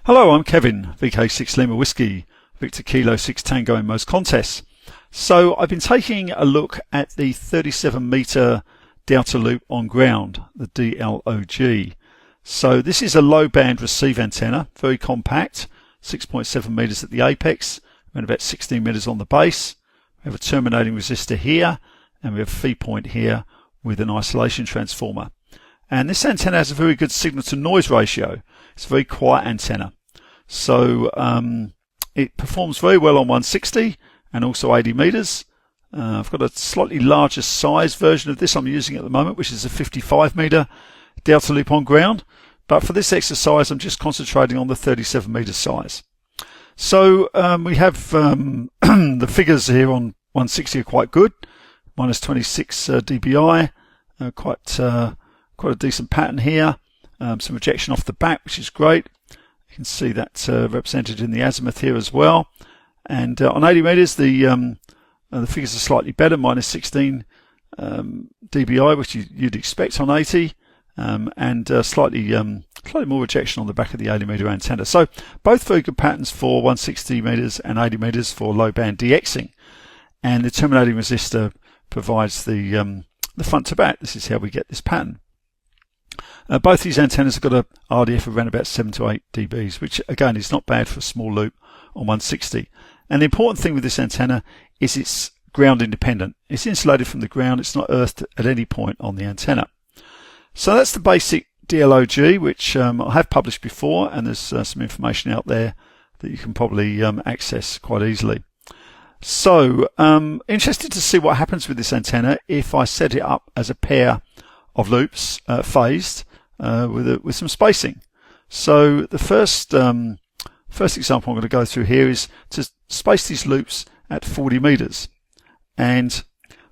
Hello, I'm Kevin, VK6 Lima Whiskey, Victor Kilo 6 Tango in most contests. So I've been taking a look at the 37 metre delta loop on ground, the DLOG. So this is a low band receive antenna, very compact, 6.7 metres at the apex, and about 16 metres on the base. We have a terminating resistor here, and we have a feed point here with an isolation transformer. And this antenna has a very good signal to noise ratio. It's a very quiet antenna. So it performs very well on 160 and also 80 metres. I've got a slightly larger size version of this I'm using at the moment, which is a 55 metre delta loop on ground. But for this exercise, I'm just concentrating on the 37 metre size. So we have the figures here on 160 are quite good, minus 26 dBi, quite a decent pattern here. Some rejection off the back, which is great. You can see that represented in the azimuth here as well. And on 80 metres, the figures are slightly better, minus 16 dBi, which you'd expect on 80, and slightly more rejection on the back of the 80 metre antenna. So both very good patterns for 160 metres and 80 metres for low band DXing. And the terminating resistor provides the front to back. This is how we get this pattern. Both these antennas have got a RDF of around about 7 to 8 dBs, which again is not bad for a small loop on 160. And the important thing with this antenna is it's ground independent. It's insulated from the ground. It's not earthed at any point on the antenna. So that's the basic DLOG, which I have published before, and there's some information out there that you can probably access quite easily. So interested to see what happens with this antenna if I set it up as a pair of loops phased with some spacing. So the first example I'm going to go through here is to space these loops at 40 metres. And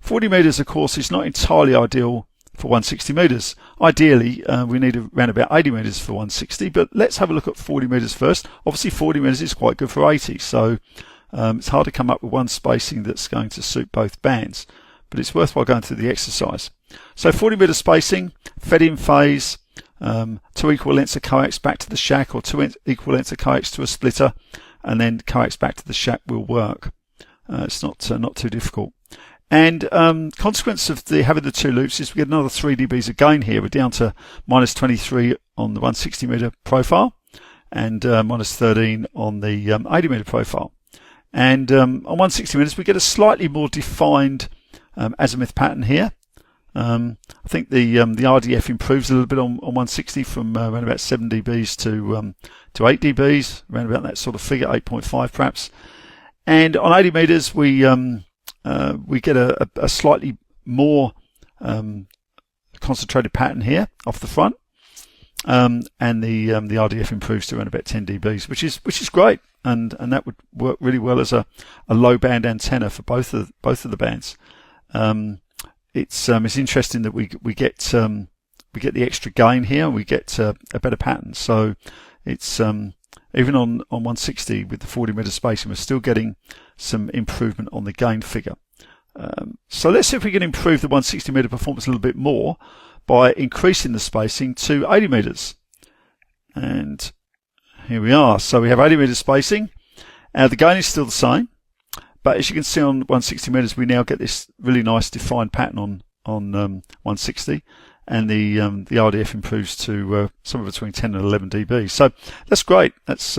40 metres, of course, is not entirely ideal for 160 metres. Ideally, we need around about 80 metres for 160, but let's have a look at 40 metres first. Obviously, 40 metres is quite good for 80, so it's hard to come up with one spacing that's going to suit both bands, but it's worthwhile going through the exercise. So 40 metre spacing, fed in phase, 2 equal lengths of coax back to the shack, or 2 equal lengths of coax to a splitter, and then coax back to the shack will work. It's not too difficult. And consequence of having the two loops is we get another 3 dBs of gain here. We're down to minus 23 on the 160 metre profile, and minus 13 on the 80 metre profile. And on 160 metres we get a slightly more defined azimuth pattern here. I think the RDF improves a little bit on 160 from around about 7 dBs to 8 dBs, around about that sort of figure, 8.5 perhaps. And on 80 metres we get a slightly more concentrated pattern here off the front, and the RDF improves to around about 10 dBs, which is great, and that would work really well as a low band antenna for both of the bands. It's interesting that we get the extra gain here, and we get a better pattern. So it's even on 160 with the 40 metre spacing, we're still getting some improvement on the gain figure. So let's see if we can improve the 160 metre performance a little bit more by increasing the spacing to 80 metres. And here we are. So we have 80 metre spacing. The gain is still the same. But as you can see on 160 metres, we now get this really nice defined pattern on 160, and the RDF improves to somewhere between 10 and 11 dB. So that's great. That's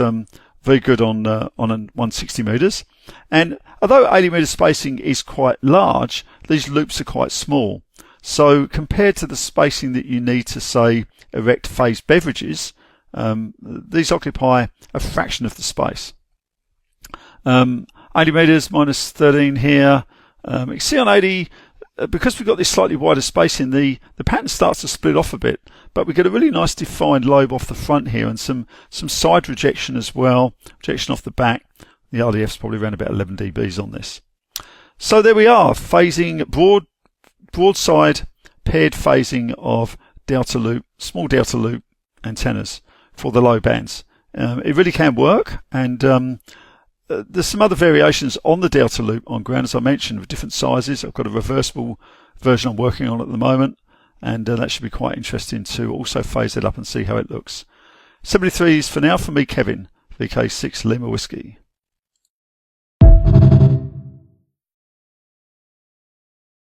very good on 160 metres. And although 80 metre spacing is quite large, these loops are quite small. So compared to the spacing that you need to, say, erect phased beverages, these occupy a fraction of the space. 80 metres, minus 13 here. You can see on 80, because we've got this slightly wider spacing, the pattern starts to split off a bit, but we get a really nice defined lobe off the front here, and some side rejection as well, rejection off the back. The RDF's probably around about 11 dBs on this. So there we are, phasing, broadside paired phasing of delta loop, small delta loop antennas for the low bands. It really can work, and there's some other variations on the delta loop on ground, as I mentioned, with different sizes. I've got a reversible version I'm working on at the moment, and that should be quite interesting to also phase it up and see how it looks. 73s for now from me, Kevin, VK6 Lima Whiskey.